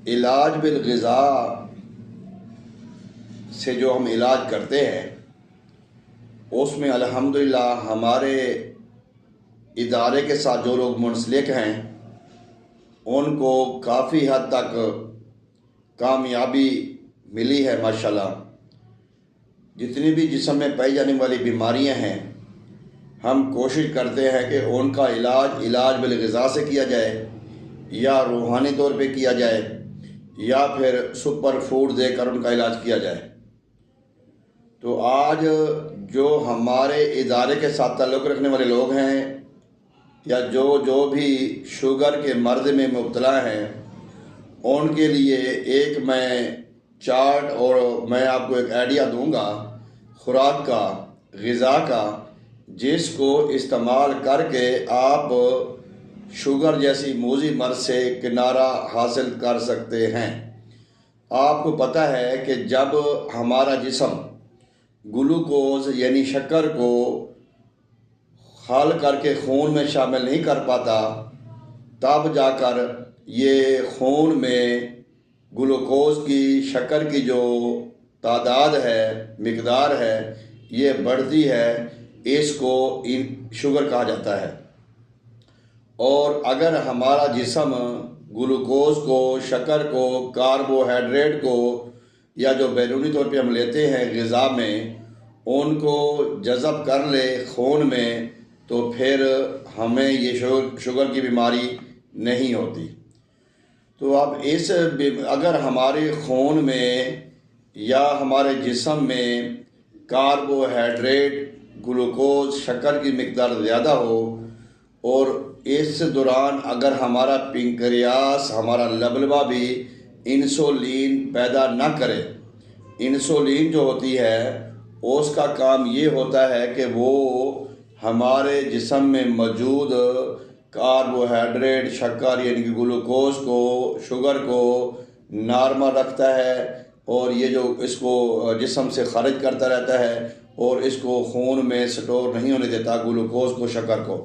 इलाज बिल ग़िज़ा से जो हम इलाज करते हैं उसमें अल्हम्दुलिल्लाह हमारे इदारे के साथ जो लोग मुंसलिक हैं उनको काफ़ी हद तक कामयाबी मिली है माशाल्लाह। जितनी भी जिस्म में पाई जाने वाली बीमारियां हैं हम कोशिश करते हैं कि उनका इलाज बिल ग़िज़ा से किया जाए या रूहानी तौर पे किया जाए या फिर सुपर फूड देकर उनका इलाज किया जाए। तो आज जो हमारे इदारे के साथ ताल्लुक़ रखने वाले लोग हैं या जो भी शुगर के मर्ज़ में मुब्तला हैं उनके लिए एक मैं चार्ट और मैं आपको एक आइडिया दूंगा खुराक का, ग़िज़ा का, जिसको इस्तेमाल करके आप शुगर जैसी मूज़ी मर्ज़ से किनारा हासिल कर सकते हैं। आपको पता है कि जब हमारा जिस्म ग्लूकोज़ यानी शक्कर को हल करके खून में शामिल नहीं कर पाता तब जाकर ये खून में ग्लूकोज़ की, शक्कर की जो तादाद है, मिकदार है, ये बढ़ती है। इसको शुगर कहा जाता है। और अगर हमारा जिस्म ग्लूकोज़ को, शक्कर को, कार्बोहाइड्रेट को या जो बैरूनी तौर पे हम लेते हैं ग़िज़ा में, उनको जज़ब कर ले खून में तो फिर हमें ये शुगर की बीमारी नहीं होती। तो अब अगर हमारे खून में या हमारे जिस्म में कार्बोहाइड्रेट, ग्लूकोज़, शक्कर की मिकदार ज़्यादा हो और इस दौरान अगर हमारा पिंक्रियास, हमारा लबलबा भी इंसुलिन पैदा ना करे, इंसुलिन जो होती है उसका काम ये होता है कि वो हमारे जिस्म में मौजूद कार्बोहाइड्रेट, शक्कर यानी कि ग्लूकोज़ को, शुगर को नॉर्मल रखता है और ये जो इसको जिस्म से ख़ारिज करता रहता है और इसको खून में स्टोर नहीं होने देता ग्लूकोज़ को, शक्कर को।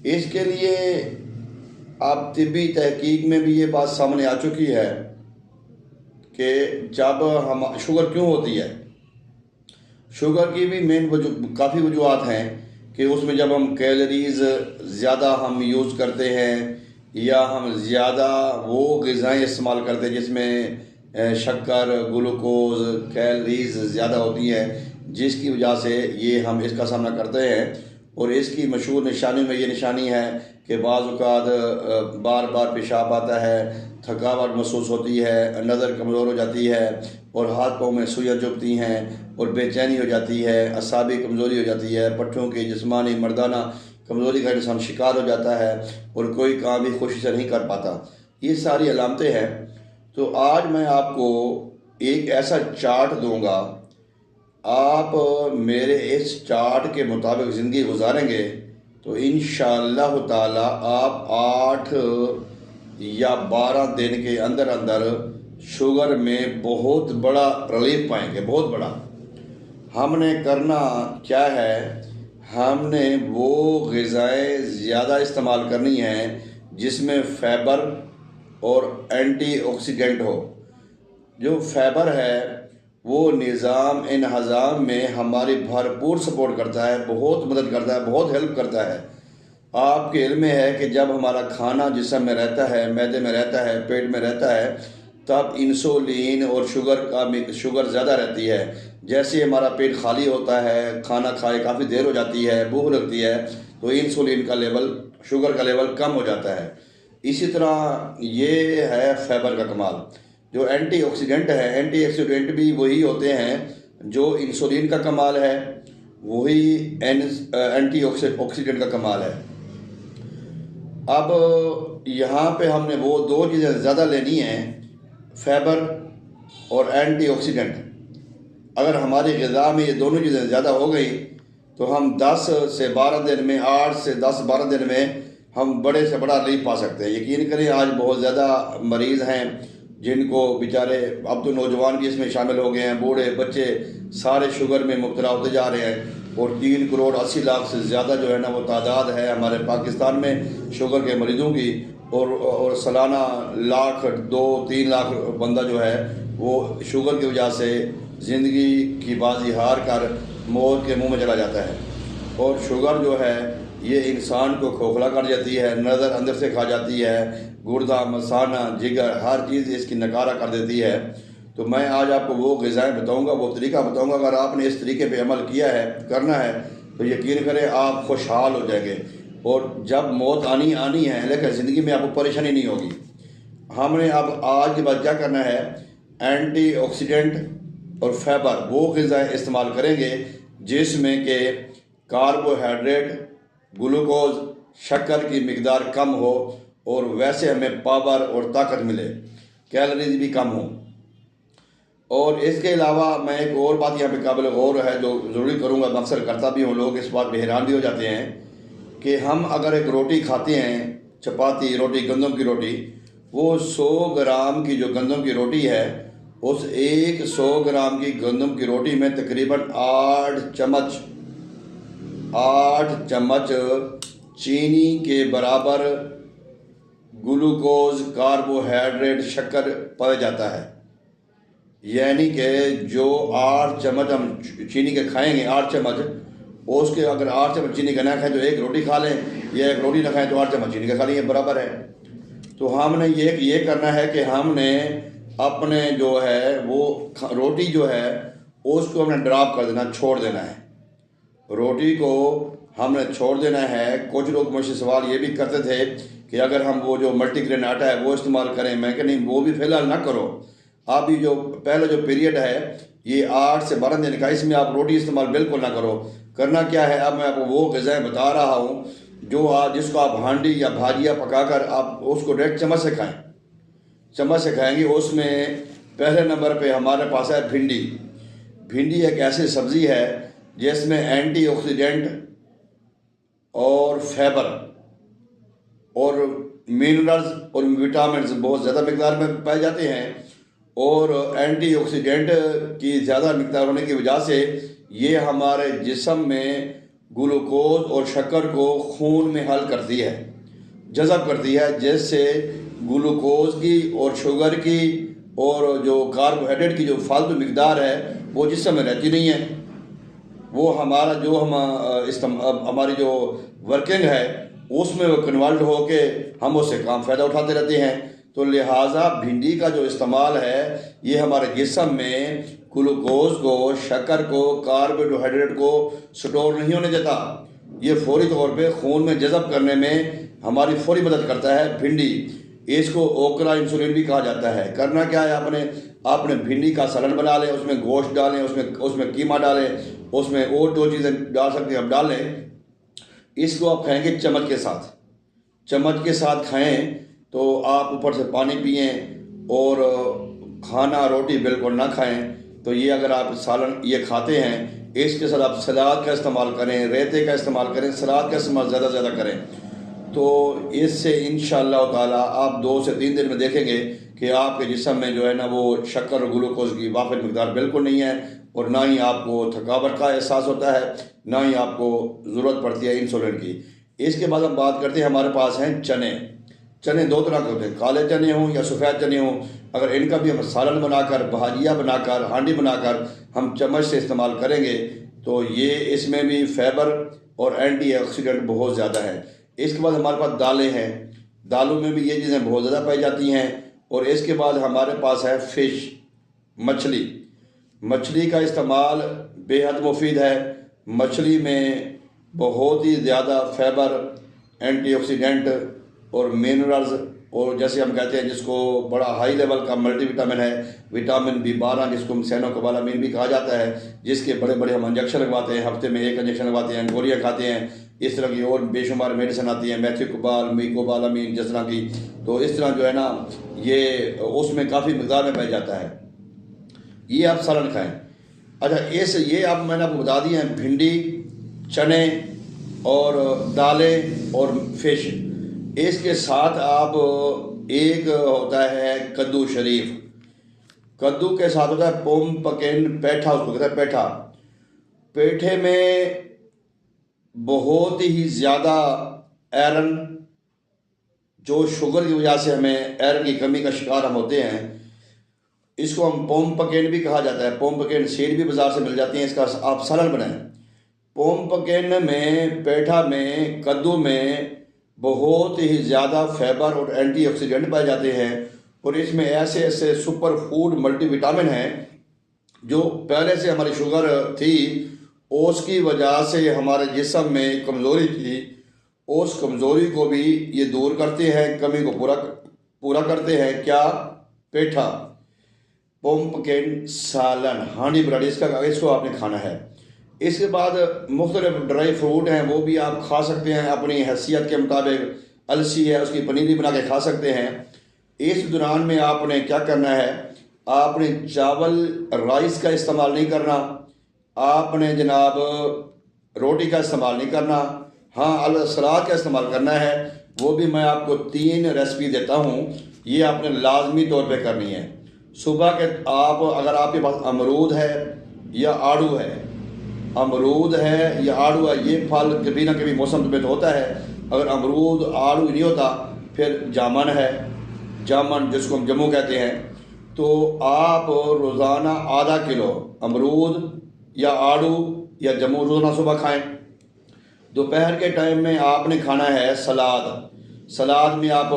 इसके लिए अब तिब्बी तहकीक में भी ये बात सामने आ चुकी है कि जब हम शुगर क्यों होती है, शुगर की भी मेन काफ़ी वजूहत हैं कि उसमें जब हम कैलोरीज़ ज़्यादा हम यूज़ करते हैं या हम ज़्यादा वो ग़िज़ाएँ इस्तेमाल करते हैं जिसमें शक्कर, ग्लूकोज़, कैलोरीज़ ज़्यादा होती हैं, जिसकी वजह से ये हम इसका सामना करते हैं। और इसकी मशहूर निशानी में ये निशानी है कि बाज़ औक़ात बार बार पेशाब आता है, थकावट महसूस होती है, नज़र कमज़ोर हो जाती है और हाथ पाँव में सुइयाँ चुभती हैं और बेचैनी हो जाती है, असाबी कमज़ोरी हो जाती है, पट्ठों की जिस्मानी मर्दाना कमज़ोरी का इंसान शिकार हो जाता है और कोई काम भी खुशी से नहीं कर पाता। ये सारी अलामतें हैं। तो आज मैं आपको एक ऐसा चार्ट दूंगा, आप मेरे इस चार्ट के मुताबिक ज़िंदगी गुजारेंगे तो इंशाअल्लाह ताला आप 8 या 12 दिन के अंदर अंदर शुगर में बहुत बड़ा रिलीफ पाएंगे, बहुत बड़ा। हमने करना क्या है, हमने वो ग़िज़ाएँ ज़्यादा इस्तेमाल करनी हैं जिसमें फाइबर और एंटीऑक्सीडेंट हो। जो फाइबर है वो निज़ाम इन्हज़ाम में हमारी भरपूर सपोर्ट करता है, बहुत मदद करता है, बहुत हेल्प करता है। आपके इल्म में है कि जब हमारा खाना जिस्म में रहता है, मैदे में रहता है, पेट में रहता है, तब इंसुलिन और शुगर ज़्यादा रहती है। जैसे हमारा पेट खाली होता है, खाना खाए काफ़ी देर हो जाती है, भूख लगती है, तो इंसुलिन का लेवल, शुगर का लेवल कम हो जाता है। इसी तरह ये है फाइबर का कमाल। जो एंटीऑक्सीडेंट है, एंटीऑक्सीडेंट भी वही होते हैं जो इंसुलिन का कमाल है, वही एंटीऑक्सीडेंट का कमाल है। अब यहाँ पे हमने वो दो चीज़ें ज़्यादा लेनी हैं, फाइबर और एंटीऑक्सीडेंट। अगर हमारी ग़िज़ा में ये दोनों चीज़ें ज़्यादा हो गई तो हम 10 से 12 दिन में, 8 से 10-12 दिन में हम बड़े से बड़ा रिलीफ पा सकते हैं। यकीन करें आज बहुत ज़्यादा मरीज़ हैं जिनको बेचारे, अब तो नौजवान भी इसमें शामिल हो गए हैं, बूढ़े बच्चे सारे शुगर में मुब्तला होते जा रहे हैं और 3 करोड़ 80 लाख से ज़्यादा जो है ना वो तादाद है हमारे पाकिस्तान में शुगर के मरीज़ों की। और सालाना लाख 2-3 लाख बंदा जो है वो शुगर की वजह से ज़िंदगी की बाजी हार कर मौत के मुंह में चला जाता है। और शुगर जो है ये इंसान को खोखला कर जाती है, नज़र अंदर से खा जाती है, गुर्दा, मसाना, जिगर, हर चीज़ इसकी नकारा कर देती है। तो मैं आज आपको वो ग़िज़ाएँ बताऊँगा, वो तरीका बताऊँगा। अगर आपने इस तरीके पे अमल किया है, करना है, तो यकीन करें आप खुशहाल हो जाएंगे। और जब मौत आनी है, लेकिन ज़िंदगी में आपको परेशानी नहीं होगी। हमने अब आज के बाद क्या करना है, एंटीऑक्सीडेंट और फाइबर वो ग़िज़ाएँ इस्तेमाल करेंगे जिसमें कि कार्बोहाइड्रेट, ग्लूकोज, शक्कर की मिकदार कम हो और वैसे हमें पावर और ताकत मिले, कैलोरीज भी कम हो। और इसके अलावा मैं एक और बात यहाँ पे काबिल गौर है जो ज़रूरी करूँगा, अक्सर करता भी हूँ, लोग इस बात पर हैरान भी हो जाते हैं कि हम अगर एक रोटी खाते हैं, चपाती रोटी, गंदम की रोटी, वो 100 ग्राम की जो गंदम की रोटी है, उस 100 ग्राम की गंदम की रोटी में तकरीबन 8 चम्मच चीनी के बराबर ग्लूकोज, कार्बोहाइड्रेट, शक्कर पाया जाता है। यानी कि जो 8 चम्मच हम चीनी के खाएंगे, 8 चम्मच, उसके अगर 8 चम्मच चीनी का ना खाएं तो एक रोटी खा लें, या एक रोटी ना खाएं तो 8 चम्मच चीनी का खा लें, बराबर है। तो हमने ये करना है कि हमने अपने जो है वो रोटी जो है उसको हमने ड्रॉप कर देना, छोड़ देना है। रोटी को हमने छोड़ देना है। कुछ लोग मुझसे सवाल ये भी करते थे कि अगर हम वो जो मल्टीग्रेन आटा है वो इस्तेमाल करें। मैं कि नहीं, वो भी फ़िलहाल ना करो। आप ये जो पहला जो पीरियड है ये 8 से 12 दिन का, इसमें आप रोटी इस्तेमाल बिल्कुल ना करो। करना क्या है, अब मैं आपको वो ग़िज़ाएँ बता रहा हूँ जो जिसको आप हांडी या भाजिया पकाकर आप उसको डायरेक्ट चम्मच से खाएँ। चम्मच से खाएंगे। उसमें पहले नंबर पे हमारे पास है भिंडी। भिंडी एक ऐसी सब्ज़ी है जिसमें एंटीऑक्सीडेंट और फाइबर और मिनरल्स और विटामिन्स बहुत ज़्यादा मिकदार में पाए जाते हैं। और एंटीऑक्सीडेंट की ज़्यादा मिकदार होने की वजह से ये हमारे जिस्म में ग्लूकोज और शक्कर को खून में हल करती है, जज़ब करती है, जिससे ग्लूकोज की और शुगर की और जो कार्बोहाइड्रेट की जो फालतू मिकदार है वो जिस्म में रहती नहीं है। वो हमारा जो हमारी जो वर्किंग है उसमें वो कन्वर्ट हो के हम उससे काम फ़ायदा उठाते रहते हैं। तो लिहाजा भिंडी का जो इस्तेमाल है ये हमारे जिस्म में ग्लूकोज को, शक्कर को, कार्बोहाइड्रेट को स्टोर नहीं होने देता। ये फौरी तौर पे खून में जज़ब करने में हमारी फौरी मदद करता है भिंडी। इसको ओकरा इंसुलिन भी कहा जाता है। करना क्या है, आपने भिंडी का सलन बना लें, उसमें गोश्त डालें, उसमें कीमा डालें, उसमें और 2 चीज़ें डाल सकते हैं, आप डाल लें। इसको आप खाएंगे चम्मच के साथ। चम्मच के साथ खाएं तो आप ऊपर से पानी पिएं और खाना रोटी बिल्कुल ना खाएं। तो ये अगर आप सालन ये खाते हैं, इसके साथ आप सलाद का इस्तेमाल करें, रायते का इस्तेमाल करें, सलाद का इस्तेमाल ज़्यादा से ज़्यादा करें। तो इससे इंशाअल्लाह ताला आप 2 से 3 दिन में देखेंगे कि आपके जिस्म में जो है ना वो शक्कर और ग्लूकोज की वाफिर मिकदार बिल्कुल नहीं है, और ना ही आपको थकावट का एहसास होता है, ना ही आपको ज़रूरत पड़ती है इंसुलिन की। इसके बाद हम बात करते हैं, हमारे पास हैं चने। चने 2 तरह के होते हैं, काले चने हों या सफ़ेद चने हों। अगर इनका भी हम सालन बनाकर, भाजिया बनाकर, हांडी बनाकर हम चम्मच से इस्तेमाल करेंगे तो ये इसमें भी फाइबर और एंटीऑक्सीडेंट बहुत ज़्यादा है। इसके बाद हमारे पास दालें हैं। दालों में भी ये चीज़ें बहुत ज़्यादा पाई जाती हैं। और इसके बाद हमारे पास है फ़िश, मछली। मछली का इस्तेमाल बेहद मुफीद है। मछली में बहुत ही ज़्यादा फाइबर, एंटीऑक्सीडेंट और मिनरल्स, और जैसे हम कहते हैं जिसको बड़ा हाई लेवल का मल्टीविटामिन है, विटामिन B12 जिसको हम साइनोकोबालामिन भी कहा जाता है, जिसके बड़े बड़े हम इंजेक्शन लगवाते हैं, हफ्ते में 1 इंजेक्शन लगवाते हैं, गोलियाँ खाते हैं। इस तरह की और बेशुमार मेडिसिन आती हैं, मैथिकोबाल, मिकोबालामिन जिस तरह की। तो इस तरह जो है ना ये उसमें काफ़ी मिकदार में पाया जाता है। ये आप सालन खाएँ। अच्छा, ये अब मैंने आपको बता दिए हैं भिंडी, चने और दालें और फिश। इसके साथ आप एक होता है कद्दू शरीफ। कद्दू के साथ होता है पुम्पकिन पेठा, उसको कहते हैं पेठा। पेठे में बहुत ही ज़्यादा आयरन, जो शुगर की वजह से हमें आयरन की कमी का शिकार हम होते हैं, इसको हम पोम्पकिन भी कहा जाता है। पोम्पकिन सीड भी बाज़ार से मिल जाती हैं, इसका आप सालन बनाएं। पोम्पकिन में, पेठा में, कद्दू में बहुत ही ज़्यादा फाइबर और एंटीऑक्सीडेंट पाए जाते हैं, और इसमें ऐसे ऐसे सुपर फूड मल्टीविटामिन हैं जो पहले से हमारी शुगर थी उसकी वजह से हमारे जिस्म में कमज़ोरी थी, उस कमज़ोरी को भी ये दूर करते हैं, कमी को पूरा करते हैं। क्या? पेठा, पोम्पकिन सालन, हांडी ब्रेड, इसको आपने खाना है। इसके बाद मुख्तलिफ ड्राई फ्रूट हैं, वो भी आप खा सकते हैं अपनी हैसियत के मुताबिक। अलसी है, उसकी पनीर भी बना के खा सकते हैं। इस दौरान में आपने क्या करना है, आपने चावल राइस का इस्तेमाल नहीं करना, आपने जनाब रोटी का इस्तेमाल नहीं करना, हाँ सलाद का इस्तेमाल करना है। वो भी मैं आपको 3 रेसिपी देता हूँ, ये आपने लाजमी तौर पे करनी है। सुबह के अगर आपके पास अमरूद है या आड़ू है, अमरूद है या आड़ू है, ये फल कभी ना कभी मौसम में तो होता है। अगर अमरूद आड़ू नहीं होता फिर जामन है, जामन जिसको हम जम्मू कहते हैं, तो आप रोज़ाना आधा किलो अमरूद या आड़ू या जम्मू रोज़ाना सुबह खाएं। दोपहर के टाइम में आपने खाना है सलाद। सलाद में आप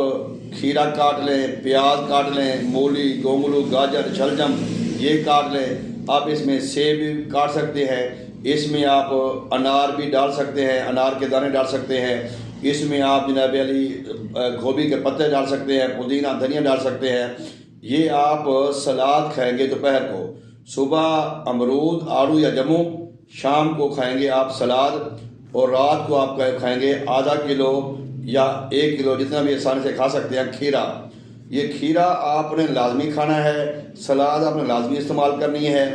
खीरा काट लें, प्याज काट लें, मूली, गोंगलू, गाजर, शलजम ये काट लें। आप इसमें सेब भी काट सकते हैं, इसमें आप अनार भी डाल सकते हैं, अनार के दाने डाल सकते हैं। इसमें आप जनाब अली गोभी के पत्ते डाल सकते हैं, पुदीना धनिया डाल सकते हैं। ये आप सलाद खाएंगे दोपहर को, सुबह अमरूद आड़ू या जम्मू, शाम को खाएंगे आप सलाद, और रात को आप खाएंगे आधा किलो या 1 किलो, जितना भी आसानी से खा सकते हैं, खीरा। ये खीरा आपने लाजमी खाना है, सलाद आपने लाजमी इस्तेमाल करनी है,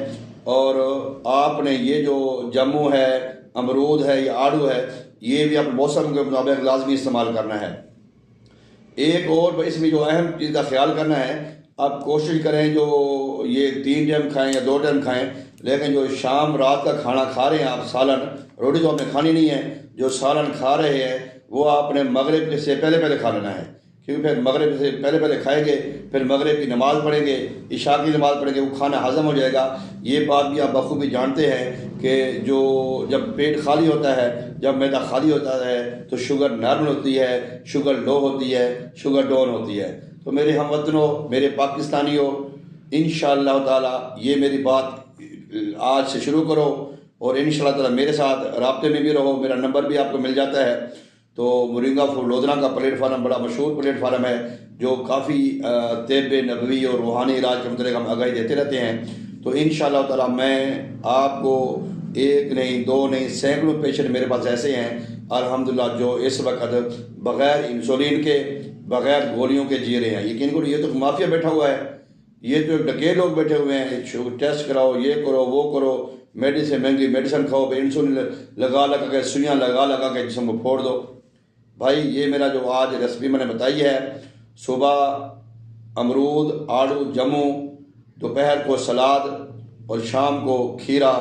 और आपने ये जो जम्मू है, अमरूद है या आड़ू है, ये भी अपने मौसम के मुताबिक लाजमी इस्तेमाल करना है। एक और इसमें जो अहम चीज़ का ख्याल करना है, आप कोशिश करें जो ये 3 टाइम खाएं या 2 टाइम खाएं, लेकिन जो शाम रात का खाना खा रहे हैं आप, सालन, रोटी तो आपने खानी नहीं है, जो सालन खा रहे हैं वो आपने मगरिब से पहले खा लेना है, क्योंकि फिर मगरिब से पहले खाएंगे, फिर मगरिब की नमाज़ पढ़ेंगे, इशा की नमाज़ पढ़ेंगे, वो खाना हज़म हो जाएगा। ये बात भी आप बखूबी जानते हैं कि जो जब पेट खाली होता है, जब मैदा खाली होता है, तो शुगर नॉर्मल होती है, शुगर लो होती है, शुगर डाउन होती है। तो मेरे हमवतनों, मेरे पाकिस्तानियों, इंशाअल्लाह ताला ये मेरी बात आज से शुरू करो, और इंशाअल्लाह ताला मेरे साथ राब्ते में भी रहो। मेरा नंबर भी आपको मिल जाता है। तो मोरिंगा फूड लोधना का प्लेटफार्म बड़ा मशहूर प्लेटफार्म है, जो काफ़ी तिब नबवी और रूहानी इलाज के मतलब हम आगाही देते रहते हैं। तो इंशाअल्लाह ताला मैं आपको 1 नहीं 2 नहीं सैकड़ों पेशेंट मेरे पास ऐसे हैं अल्हम्दुलिल्लाह जो इस वक्त बग़ैर इंसुलिन के, बग़ैर गोलियों के जी रहे हैं। यकीन करो, ये तो माफिया बैठा हुआ है, ये तो डके लोग बैठे हुए हैं, टेस्ट कराओ, ये करो, वो करो, मेडिसिन महंगी मेडिसिन खाओ, इंसुलिन लगा के, सुइयाँ लगा के जिस्म को फोड़ दो। भाई ये मेरा जो आज रेसिपी मैंने बताई है, सुबह अमरूद आड़ू जम्मू, दोपहर को सलाद और शाम को खीरा,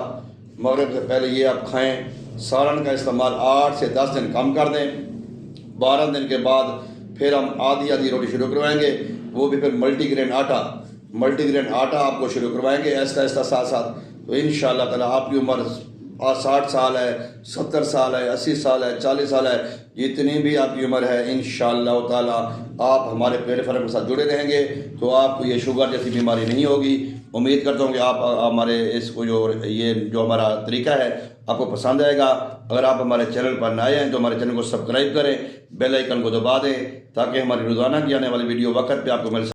मगरिब से पहले ये आप खाएं। सालन का इस्तेमाल 8 से 10 दिन कम कर दें। 12 दिन के बाद फिर हम आधी रोटी शुरू करवाएंगे, वो भी फिर मल्टीग्रेन आटा आपको शुरू करवाएंगे ऐसा साथ साथ। तो इंशाअल्लाह ताला आपकी उम्र 60 साल है, 70 साल है, 80 साल है, 40 साल है, जितनी भी आपकी उम्र है, इंशाअल्लाह ताला आप हमारे प्लेटफार्म के साथ जुड़े रहेंगे तो आपको ये शुगर जैसी बीमारी नहीं होगी। उम्मीद करता हूँ कि आप हमारे इसको जो हमारा तरीका है आपको पसंद आएगा। अगर आप हमारे चैनल पर नए हैं तो हमारे चैनल को सब्सक्राइब करें, बेल आइकन को दबा दें, ताकि हमारी रोज़ाना की आने वाली वीडियो वक्त पे आपको मिल सके।